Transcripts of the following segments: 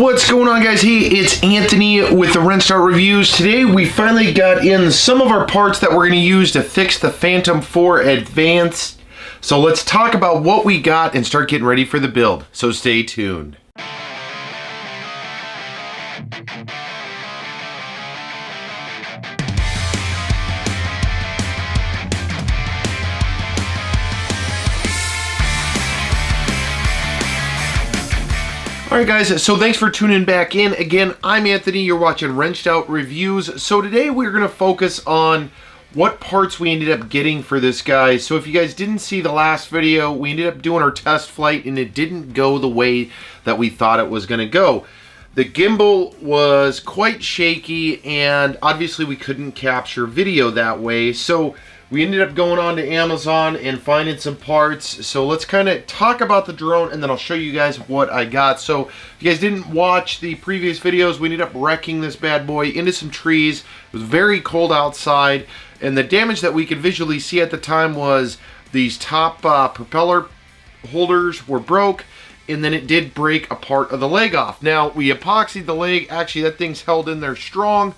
What's going on, guys? Hey, it's Anthony with the Wrench Out Reviews. Today we finally got in some of our parts that we're going to use to fix the Phantom 4 Advanced. So let's talk about what we got and start getting ready for the build. So stay tuned. Alright guys, so thanks for tuning back in. Again, I'm Anthony, you're watching Wrenched Out Reviews. So today we're going to focus on what parts we ended up getting for this guy. So if you guys didn't see the last video, we ended up doing our test flight and it didn't go the way that we thought it was going to go. The gimbal was quite shaky and obviously we couldn't capture video that way. So we ended up going on to Amazon and finding some parts. So let's kind of talk about the drone and then I'll show you guys what I got. So if you guys didn't watch the previous videos, we ended up wrecking this bad boy into some trees. It was very cold outside and the damage that we could visually see at the time was these top propeller holders were broke and then it did break a part of the leg off. Now we epoxied the leg. Actually that thing's held in there strong.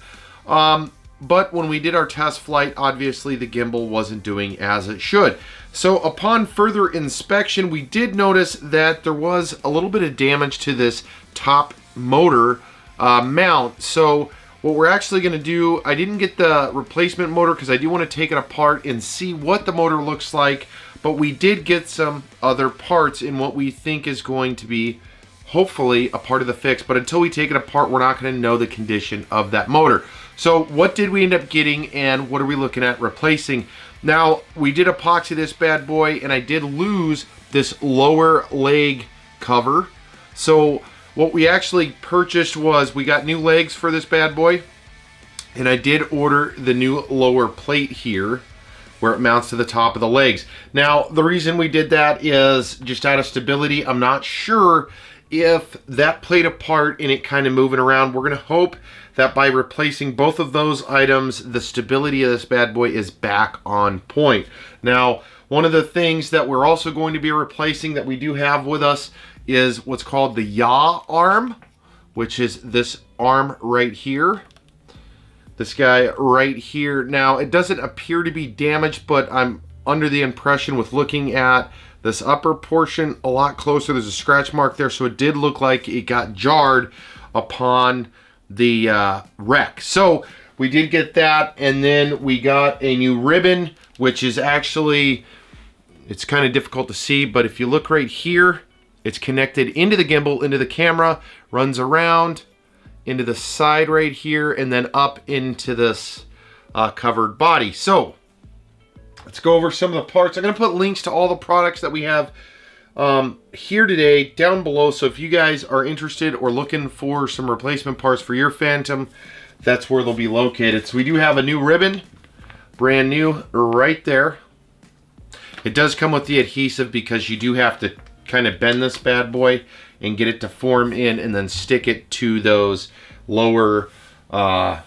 But when we did our test flight, obviously the gimbal wasn't doing as it should. So upon further inspection, we did notice that there was a little bit of damage to this top motor mount. So what we're actually going to do, I didn't get the replacement motor because I do want to take it apart and see what the motor looks like. But we did get some other parts in what we think is going to be hopefully a part of the fix. But until we take it apart, we're not going to know the condition of that motor. So what did we end up getting and what are we looking at replacing? Now, we did epoxy this bad boy and I did lose this lower leg cover. So what we actually purchased was we got new legs for this bad boy and I did order the new lower plate here where it mounts to the top of the legs. Now, the reason we did that is just out of stability. I'm not sure if that played a part in it kind of moving around. We're going to hope that by replacing both of those items, the stability of this bad boy is back on point. Now, one of the things that we're also going to be replacing that we do have with us is what's called the yaw arm, which is this arm right here. This guy right here. Now, it doesn't appear to be damaged, but I'm under the impression with looking at this upper portion a lot closer, there's a scratch mark there, so it did look like it got jarred upon the wreck. So we did get that, and then we got a new ribbon, which is actually, it's kind of difficult to see, but if you look right here, it's connected into the gimbal, into the camera, runs around into the side right here, and then up into this covered body. So let's go over some of the parts. I'm going to put links to all the products that we have here today down below. So if you guys are interested or looking for some replacement parts for your Phantom, that's where they'll be located. So we do have a new ribbon, brand new right there. It does come with the adhesive because you do have to kind of bend this bad boy and get it to form in and then stick it to those lower, the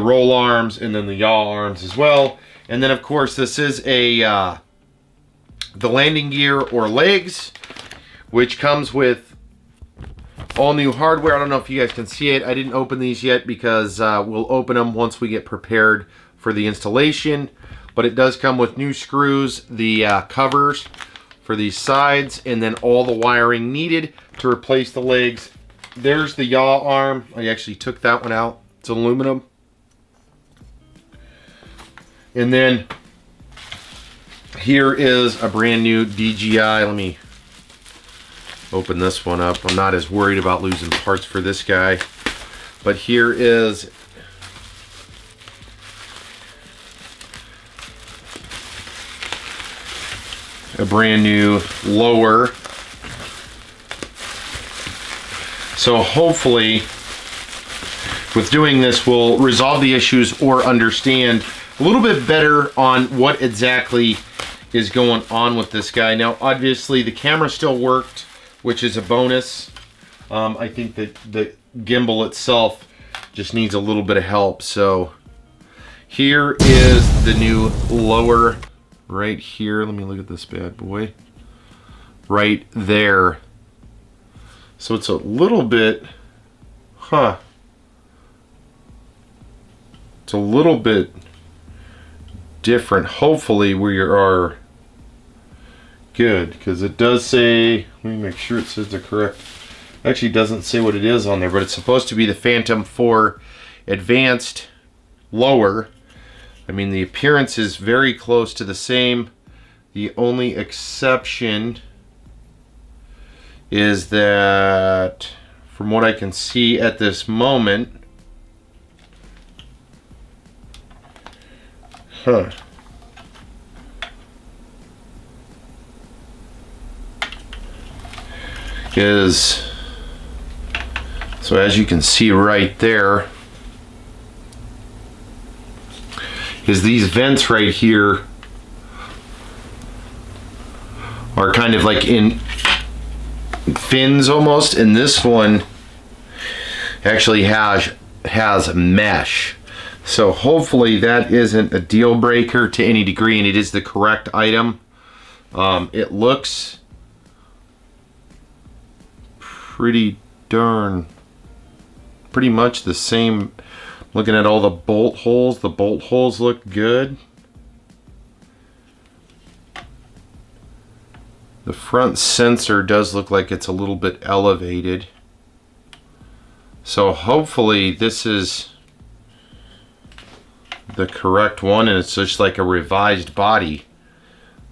roll arms and then the yaw arms as well. And then of course this is a the landing gear or legs, which comes with all new hardware. I don't know if you guys can see it. I didn't open these yet because we'll open them once we get prepared for the installation. But it does come with new screws, the covers for these sides, and then all the wiring needed to replace the legs. There's the yaw arm. I actually took that one out. It's aluminum. And then here is a brand new DJI. Let me open this one up. I'm not as worried about losing parts for this guy. But here is a brand new lower. So hopefully with doing this we'll resolve the issues or understand a little bit better on what exactly is going on with this guy. Now obviously the camera still worked, which is a bonus. I think that the gimbal itself just needs a little bit of help. So here is the new lower right here. Let me look at this bad boy right there. So it's a little bit Huh. It's a little bit different. Hopefully we are good, because it does say, let me make sure it says the correct, actually doesn't say what it is on there, but it's supposed to be the Phantom 4 Advanced lower. I mean, the appearance is very close to the same. The only exception is that, from what I can see at this moment, is, so as you can see right there, is these vents right here are kind of like in fins almost, and this one actually has mesh. So hopefully that isn't a deal breaker to any degree, and it is the correct item. It looks pretty much the same. Looking at all the bolt holes look good. The front sensor does look like it's a little bit elevated. So hopefully this is the correct one, and it's just like a revised body.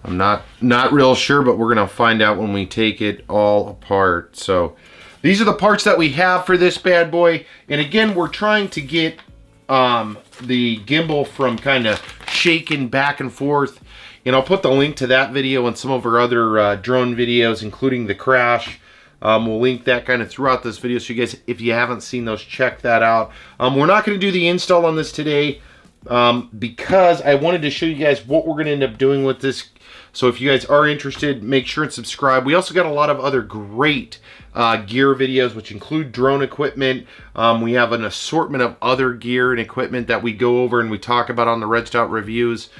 I'm not real sure, but we're gonna find out when we take it all apart. So these are the parts that we have for this bad boy. And again, we're trying to get the gimbal from kind of shaking back and forth. And I'll put the link to that video and some of our other drone videos, including the crash. We'll link that kind of throughout this video, so you guys, if you haven't seen those, check that out. We're not going to do the install on this today because I wanted to show you guys what we're going to end up doing with this. So if you guys are interested, make sure and subscribe. We also got a lot of other great gear videos, which include drone equipment. We have an assortment of other gear and equipment that we go over and we talk about on the Wrenched Out Reviews.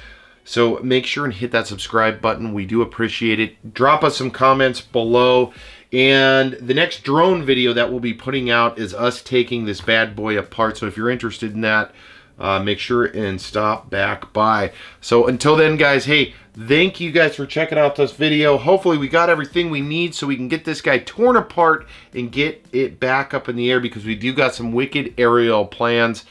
So make sure and hit that subscribe button. We do appreciate it. Drop us some comments below. And the next drone video that we'll be putting out is us taking this bad boy apart. So if you're interested in that, make sure and stop back by. So until then, guys, hey, thank you guys for checking out this video. Hopefully we got everything we need so we can get this guy torn apart and get it back up in the air, because we do got some wicked aerial plans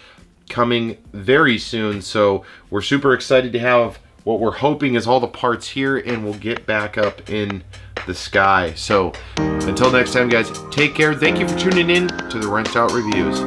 coming very soon. So we're super excited to have what we're hoping is all the parts here, and we'll get back up in the sky. So until next time, guys, take care. Thank you for tuning in to the Wrenched Out Reviews.